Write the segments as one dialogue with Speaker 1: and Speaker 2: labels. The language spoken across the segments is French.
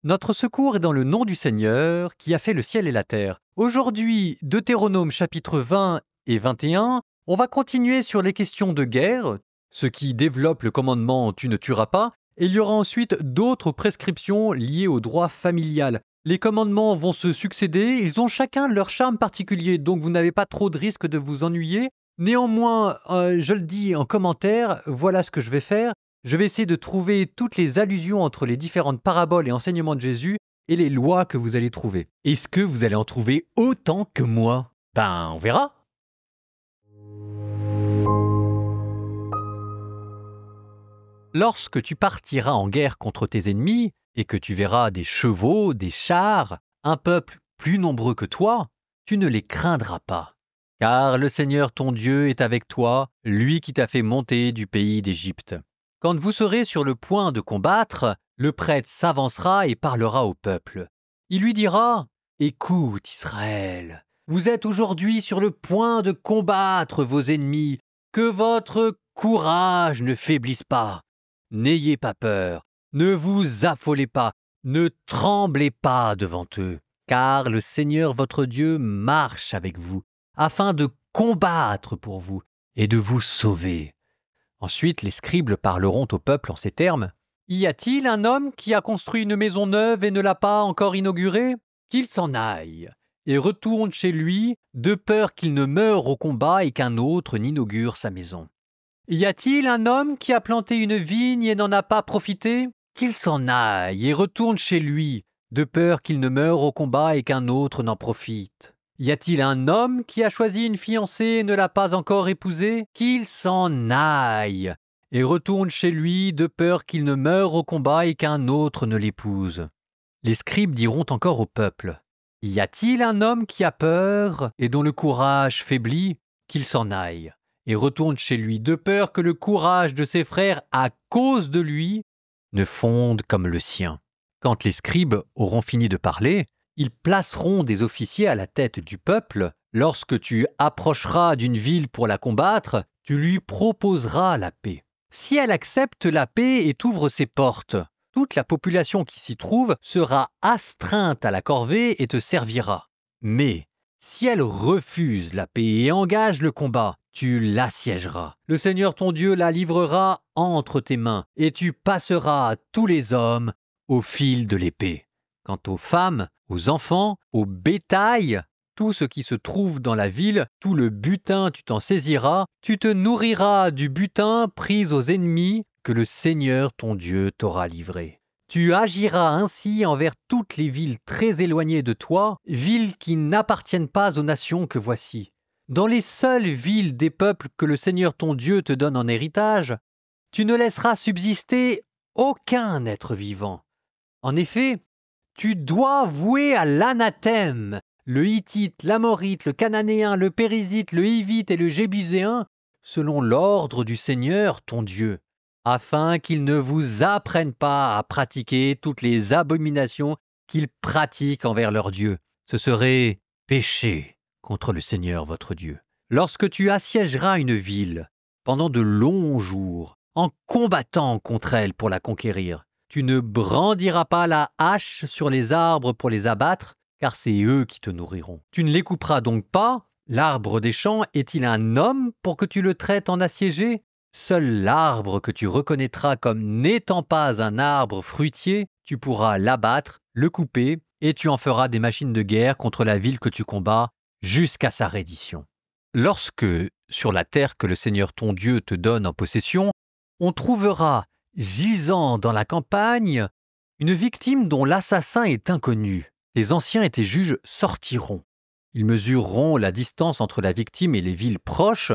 Speaker 1: Notre secours est dans le nom du Seigneur qui a fait le ciel et la terre. Aujourd'hui, Deutéronome chapitre 20 et 21, on va continuer sur les questions de guerre, ce qui développe le commandement « tu ne tueras pas », et il y aura ensuite d'autres prescriptions liées au droit familial. Les commandements vont se succéder, ils ont chacun leur charme particulier, donc vous n'avez pas trop de risque de vous ennuyer. Néanmoins, je le dis en commentaire, voilà ce que je vais faire. Je vais essayer de trouver toutes les allusions entre les différentes paraboles et enseignements de Jésus et les lois que vous allez trouver. Est-ce que vous allez en trouver autant que moi? Ben, on verra. Lorsque tu partiras en guerre contre tes ennemis et que tu verras des chevaux, des chars, un peuple plus nombreux que toi, tu ne les craindras pas. Car le Seigneur ton Dieu est avec toi, lui qui t'a fait monter du pays d'Égypte. Quand vous serez sur le point de combattre, le prêtre s'avancera et parlera au peuple. Il lui dira « Écoute Israël, vous êtes aujourd'hui sur le point de combattre vos ennemis, que votre courage ne faiblisse pas. N'ayez pas peur, ne vous affolez pas, ne tremblez pas devant eux, car le Seigneur votre Dieu marche avec vous, afin de combattre pour vous et de vous sauver. » Ensuite, les scribes parleront au peuple en ces termes. « Y a-t-il un homme qui a construit une maison neuve et ne l'a pas encore inaugurée? Qu'il s'en aille et retourne chez lui, de peur qu'il ne meure au combat et qu'un autre n'inaugure sa maison. Y a-t-il un homme qui a planté une vigne et n'en a pas profité? Qu'il s'en aille et retourne chez lui, de peur qu'il ne meure au combat et qu'un autre n'en profite. Y a-t-il un homme qui a choisi une fiancée et ne l'a pas encore épousée? Qu'il s'en aille et retourne chez lui de peur qu'il ne meure au combat et qu'un autre ne l'épouse. » Les scribes diront encore au peuple, « Y a-t-il un homme qui a peur et dont le courage faiblit? Qu'il s'en aille et retourne chez lui de peur que le courage de ses frères à cause de lui ne fonde comme le sien. » Quand les scribes auront fini de parler, ils placeront des officiers à la tête du peuple. Lorsque tu approcheras d'une ville pour la combattre, tu lui proposeras la paix. Si elle accepte la paix et t'ouvre ses portes, toute la population qui s'y trouve sera astreinte à la corvée et te servira. Mais si elle refuse la paix et engage le combat, tu l'assiégeras. Le Seigneur ton Dieu la livrera entre tes mains et tu passeras tous les hommes au fil de l'épée. Quant aux femmes, aux enfants, au bétail, tout ce qui se trouve dans la ville, tout le butin tu t'en saisiras, tu te nourriras du butin pris aux ennemis que le Seigneur ton Dieu t'aura livré. Tu agiras ainsi envers toutes les villes très éloignées de toi, villes qui n'appartiennent pas aux nations que voici. Dans les seules villes des peuples que le Seigneur ton Dieu te donne en héritage, tu ne laisseras subsister aucun être vivant. En effet, tu dois vouer à l'anathème le Hittite, l'Amorite, le Cananéen, le Périzite, le Hivite et le Jébuséen, selon l'ordre du Seigneur ton Dieu, afin qu'ils ne vous apprennent pas à pratiquer toutes les abominations qu'ils pratiquent envers leur Dieu. Ce serait péché contre le Seigneur votre Dieu. Lorsque tu assiégeras une ville pendant de longs jours, en combattant contre elle pour la conquérir, tu ne brandiras pas la hache sur les arbres pour les abattre, car c'est eux qui te nourriront. Tu ne les couperas donc pas. L'arbre des champs est-il un homme pour que tu le traites en assiégé? Seul l'arbre que tu reconnaîtras comme n'étant pas un arbre fruitier, tu pourras l'abattre, le couper, et tu en feras des machines de guerre contre la ville que tu combats, jusqu'à sa reddition. Lorsque, sur la terre que le Seigneur ton Dieu te donne en possession, on trouvera, gisant dans la campagne, une victime dont l'assassin est inconnu, les anciens et tes juges sortiront. Ils mesureront la distance entre la victime et les villes proches.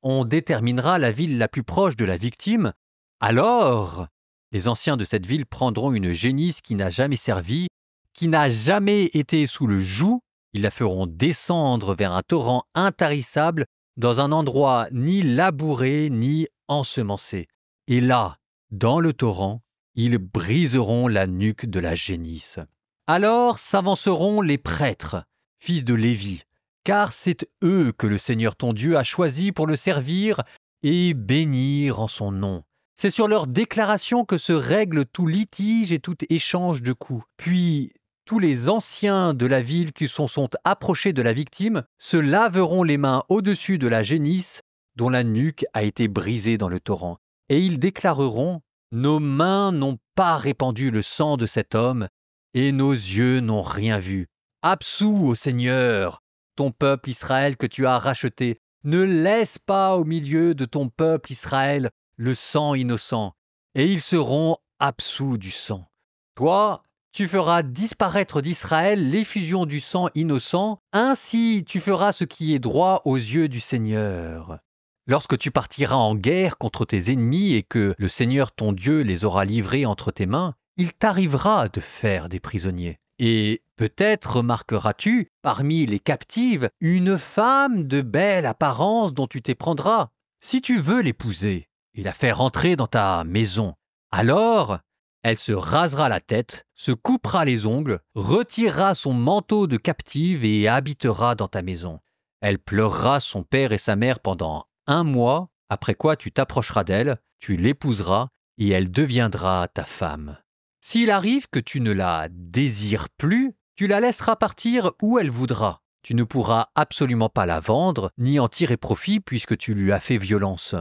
Speaker 1: On déterminera la ville la plus proche de la victime. Alors, les anciens de cette ville prendront une génisse qui n'a jamais servi, qui n'a jamais été sous le joug. Ils la feront descendre vers un torrent intarissable dans un endroit ni labouré ni ensemencé. Et là, dans le torrent, ils briseront la nuque de la génisse. Alors s'avanceront les prêtres, fils de Lévi, car c'est eux que le Seigneur ton Dieu a choisis pour le servir et bénir en son nom. C'est sur leur déclaration que se règle tout litige et tout échange de coups. Puis, tous les anciens de la ville qui sont approchés de la victime se laveront les mains au-dessus de la génisse dont la nuque a été brisée dans le torrent. Et ils déclareront « Nos mains n'ont pas répandu le sang de cet homme, et nos yeux n'ont rien vu. Absous, ô Seigneur, ton peuple Israël que tu as racheté. Ne laisse pas au milieu de ton peuple Israël le sang innocent, et ils seront absous du sang. Toi, tu feras disparaître d'Israël l'effusion du sang innocent, ainsi tu feras ce qui est droit aux yeux du Seigneur. Lorsque tu partiras en guerre contre tes ennemis et que le Seigneur ton Dieu les aura livrés entre tes mains, il t'arrivera de faire des prisonniers. Et peut-être remarqueras-tu, parmi les captives, une femme de belle apparence dont tu t'éprendras. Si tu veux l'épouser et la faire entrer dans ta maison, alors elle se rasera la tête, se coupera les ongles, retirera son manteau de captive et habitera dans ta maison. Elle pleurera son père et sa mère pendant 1 mois, après quoi tu t'approcheras d'elle, tu l'épouseras et elle deviendra ta femme. S'il arrive que tu ne la désires plus, tu la laisseras partir où elle voudra. Tu ne pourras absolument pas la vendre, ni en tirer profit puisque tu lui as fait violence.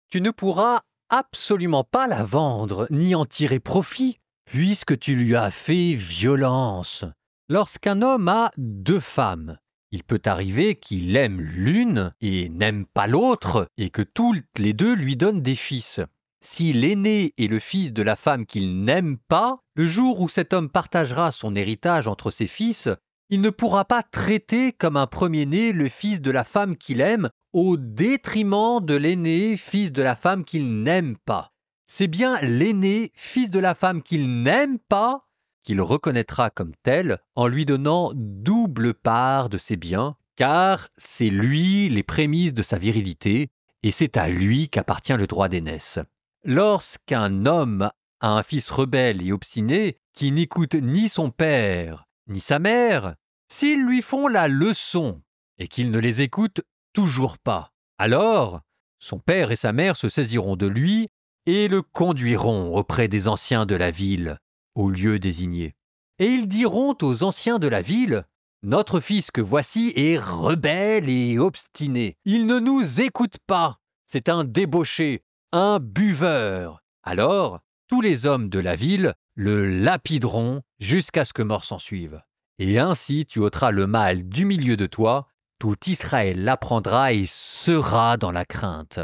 Speaker 1: Tu ne pourras absolument pas la vendre, ni en tirer profit, puisque tu lui as fait violence. Lorsqu'un homme a 2 femmes, il peut arriver qu'il aime l'une et n'aime pas l'autre, et que toutes les 2 lui donnent des fils. Si l'aîné est le fils de la femme qu'il n'aime pas, le jour où cet homme partagera son héritage entre ses fils, il ne pourra pas traiter comme un premier-né le fils de la femme qu'il aime au détriment de l'aîné, fils de la femme qu'il n'aime pas. C'est bien l'aîné, fils de la femme qu'il n'aime pas, qu'il reconnaîtra comme tel en lui donnant double part de ses biens, car c'est lui les prémices de sa virilité, et c'est à lui qu'appartient le droit d'aînesse. Lorsqu'un homme a un fils rebelle et obstiné, qui n'écoute ni son père, ni sa mère, s'ils lui font la leçon et qu'il ne les écoute toujours pas, alors son père et sa mère se saisiront de lui et le conduiront auprès des anciens de la ville, au lieu désigné. Et ils diront aux anciens de la ville, « Notre fils que voici est rebelle et obstiné. Il ne nous écoute pas. C'est un débauché, un buveur. » Alors, tous les hommes de la ville le lapideront jusqu'à ce que mort s'ensuive. Et ainsi tu ôteras le mal du milieu de toi, tout Israël l'apprendra et sera dans la crainte.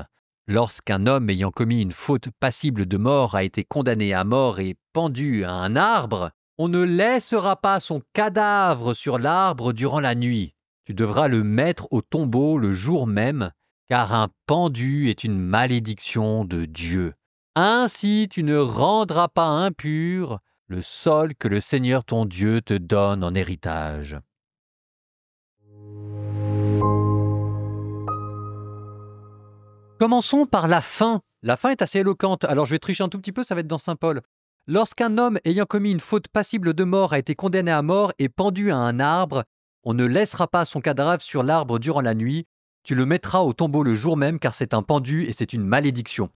Speaker 1: Lorsqu'un homme ayant commis une faute passible de mort a été condamné à mort et pendu à un arbre, on ne laissera pas son cadavre sur l'arbre durant la nuit. Tu devras le mettre au tombeau le jour même, car un pendu est une malédiction de Dieu. Ainsi tu ne rendras pas impur le sol que le Seigneur ton Dieu te donne en héritage. Commençons par la fin. La fin est assez éloquente, alors je vais tricher un tout petit peu, ça va être dans Saint Paul. Lorsqu'un homme ayant commis une faute passible de mort a été condamné à mort et pendu à un arbre, on ne laissera pas son cadavre sur l'arbre durant la nuit, tu le mettras au tombeau le jour même car c'est un pendu et c'est une malédiction.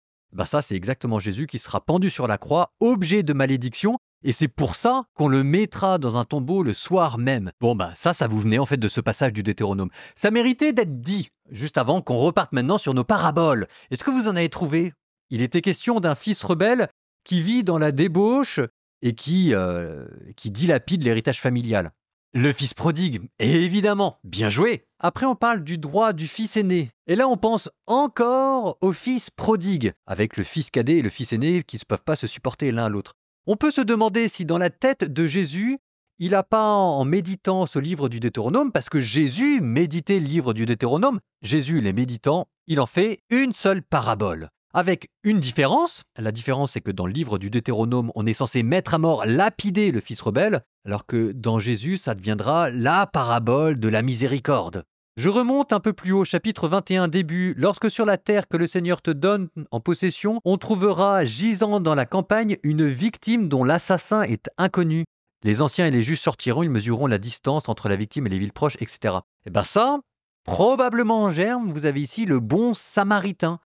Speaker 1: Ça c'est exactement Jésus qui sera pendu sur la croix, objet de malédiction, et c'est pour ça qu'on le mettra dans un tombeau le soir même. Ça vous venait en fait de ce passage du Deutéronome. Ça méritait d'être dit, juste avant qu'on reparte maintenant sur nos paraboles. Est-ce que vous en avez trouvé ? Il était question d'un fils rebelle qui vit dans la débauche et qui dilapide l'héritage familial. Le fils prodigue, et évidemment, bien joué. Après, on parle du droit du fils aîné. Et là, on pense encore au fils prodigue, avec le fils cadet et le fils aîné qui ne peuvent pas se supporter l'un l'autre. On peut se demander si dans la tête de Jésus, il n'a pas, en méditant ce livre du Deutéronome, parce que Jésus méditait le livre du Deutéronome, Jésus les méditant, il en fait une seule parabole. Avec une différence, la différence c'est que dans le livre du Deutéronome, on est censé mettre à mort, lapider le fils rebelle, alors que dans Jésus, ça deviendra la parabole de la miséricorde. Je remonte un peu plus haut, chapitre 21, début. « Lorsque sur la terre que le Seigneur te donne en possession, on trouvera gisant dans la campagne une victime dont l'assassin est inconnu. Les anciens et les juges sortiront, ils mesureront la distance entre la victime et les villes proches, etc. » Ça, probablement en germe, vous avez ici le bon samaritain.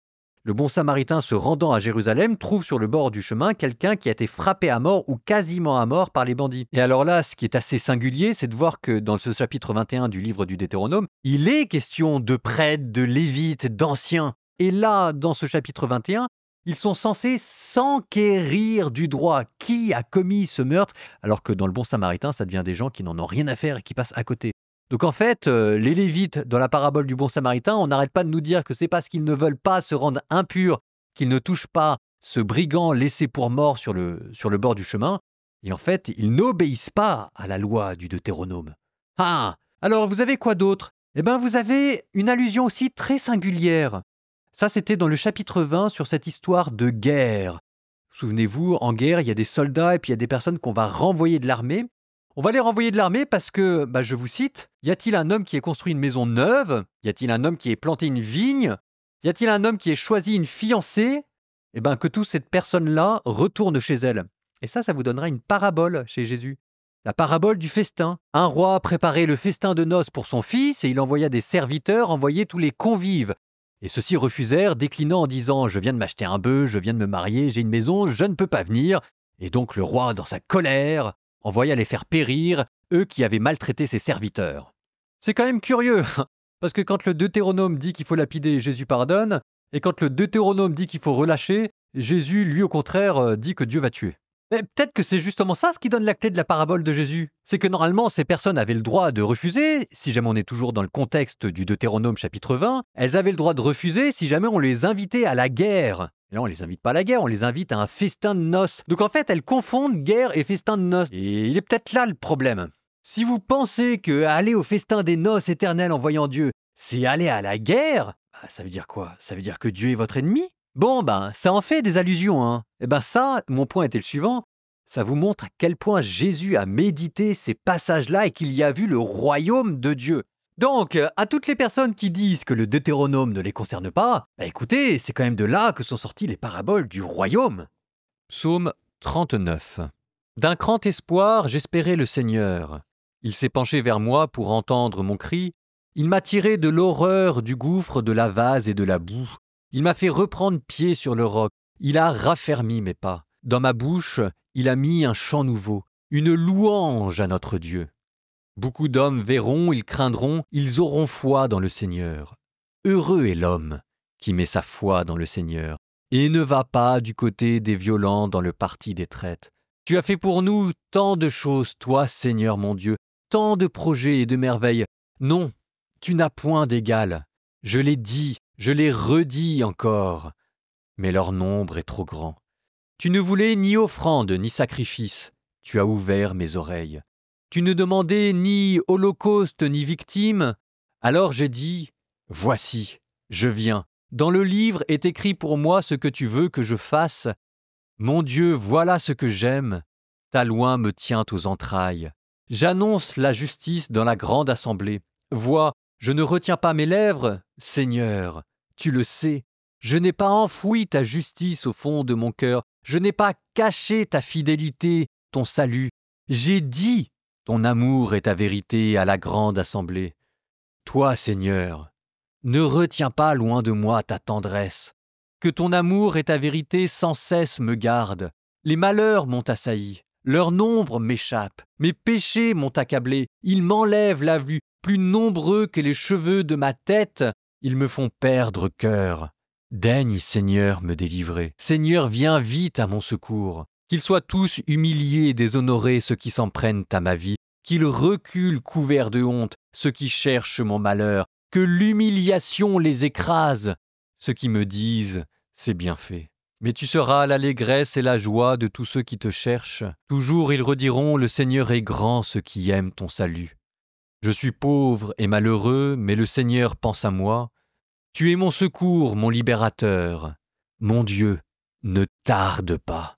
Speaker 1: Le bon samaritain se rendant à Jérusalem trouve sur le bord du chemin quelqu'un qui a été frappé à mort ou quasiment à mort par les bandits. Et alors là, ce qui est assez singulier, c'est de voir que dans ce chapitre 21 du livre du Deutéronome, il est question de prêtres, de lévites, d'anciens. Et là, dans ce chapitre 21, ils sont censés s'enquérir du droit. Qui a commis ce meurtre? Alors que dans le bon samaritain, ça devient des gens qui n'en ont rien à faire et qui passent à côté. Donc en fait, les Lévites, dans la parabole du bon samaritain, on n'arrête pas de nous dire que c'est parce qu'ils ne veulent pas se rendre impurs qu'ils ne touchent pas ce brigand laissé pour mort sur le bord du chemin. Et en fait, ils n'obéissent pas à la loi du Deutéronome. Ah! Alors vous avez quoi d'autre? Eh bien, vous avez une allusion aussi très singulière. Ça, c'était dans le chapitre 20 sur cette histoire de guerre. Souvenez-vous, en guerre, il y a des soldats et puis il y a des personnes qu'on va renvoyer de l'armée. On va les renvoyer de l'armée parce que, je vous cite, « Y a-t-il un homme qui ait construit une maison neuve? Y a-t-il un homme qui ait planté une vigne? Y a-t-il un homme qui ait choisi une fiancée? » Eh bien, que toute cette personne-là retourne chez elle. Et ça vous donnera une parabole chez Jésus. La parabole du festin. Un roi préparait le festin de noces pour son fils et il envoya des serviteurs envoyer tous les convives. Et ceux-ci refusèrent, déclinant en disant « Je viens de m'acheter un bœuf, je viens de me marier, j'ai une maison, je ne peux pas venir. » Et donc le roi, dans sa colère, envoya les faire périr, eux qui avaient maltraité ses serviteurs. C'est quand même curieux, parce que quand le Deutéronome dit qu'il faut lapider, Jésus pardonne, et quand le Deutéronome dit qu'il faut relâcher, Jésus, lui au contraire, dit que Dieu va tuer. Mais peut-être que c'est justement ça ce qui donne la clé de la parabole de Jésus. C'est que normalement, ces personnes avaient le droit de refuser, si jamais on est toujours dans le contexte du Deutéronome chapitre 20, elles avaient le droit de refuser si jamais on les invitait à la guerre. Et là, on les invite pas à la guerre, on les invite à un festin de noces. Donc en fait, elles confondent guerre et festin de noces. Et il est peut-être là le problème. Si vous pensez que aller au festin des noces éternelles en voyant Dieu, c'est aller à la guerre, ça veut dire quoi? Ça veut dire que Dieu est votre ennemi? Bon, ça en fait des allusions, hein. Et ça, mon point était le suivant. Ça vous montre à quel point Jésus a médité ces passages-là et qu'il y a vu le royaume de Dieu. Donc, à toutes les personnes qui disent que le Deutéronome ne les concerne pas, écoutez, c'est quand même de là que sont sorties les paraboles du royaume. Psaume 39. D'un grand espoir, j'espérais le Seigneur. Il s'est penché vers moi pour entendre mon cri. Il m'a tiré de l'horreur du gouffre, de la vase et de la boue. Il m'a fait reprendre pied sur le roc. Il a raffermi mes pas. Dans ma bouche, il a mis un chant nouveau, une louange à notre Dieu. Beaucoup d'hommes verront, ils craindront, ils auront foi dans le Seigneur. Heureux est l'homme qui met sa foi dans le Seigneur et ne va pas du côté des violents dans le parti des traites. Tu as fait pour nous tant de choses, toi, Seigneur mon Dieu, tant de projets et de merveilles. Non, tu n'as point d'égal. Je l'ai dit, je l'ai redit encore, mais leur nombre est trop grand. Tu ne voulais ni offrande ni sacrifice, tu as ouvert mes oreilles. Tu ne demandais ni holocauste ni victime. Alors j'ai dit, voici, je viens. Dans le livre est écrit pour moi ce que tu veux que je fasse. Mon Dieu, voilà ce que j'aime. Ta loi me tient aux entrailles. J'annonce la justice dans la grande assemblée. Vois, je ne retiens pas mes lèvres, Seigneur, tu le sais. Je n'ai pas enfoui ta justice au fond de mon cœur. Je n'ai pas caché ta fidélité, ton salut. J'ai dit, ton amour et ta vérité à la grande assemblée. Toi, Seigneur, ne retiens pas loin de moi ta tendresse. Que ton amour et ta vérité sans cesse me gardent. Les malheurs m'ont assailli, leur nombre m'échappe. Mes péchés m'ont accablé, ils m'enlèvent la vue. Plus nombreux que les cheveux de ma tête, ils me font perdre cœur. Daigne, Seigneur, me délivrer. Seigneur, viens vite à mon secours. Qu'ils soient tous humiliés et déshonorés ceux qui s'en prennent à ma vie. Qu'ils reculent couverts de honte ceux qui cherchent mon malheur. Que l'humiliation les écrase. Ceux qui me disent « c'est bien fait ». Mais tu seras l'allégresse et la joie de tous ceux qui te cherchent. Toujours ils rediront « le Seigneur est grand » ceux qui aiment ton salut. Je suis pauvre et malheureux, mais le Seigneur pense à moi. Tu es mon secours, mon libérateur. Mon Dieu, ne tarde pas.